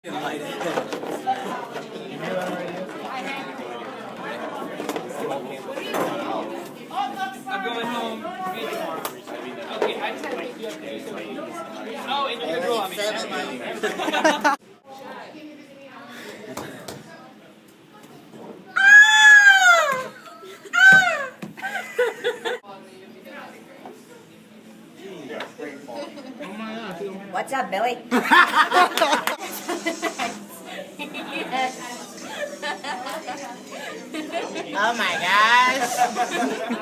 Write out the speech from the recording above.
I'm going home. Okay, I just had to make you up there. Oh, individual. I mean. What's up, Billy? Oh my gosh.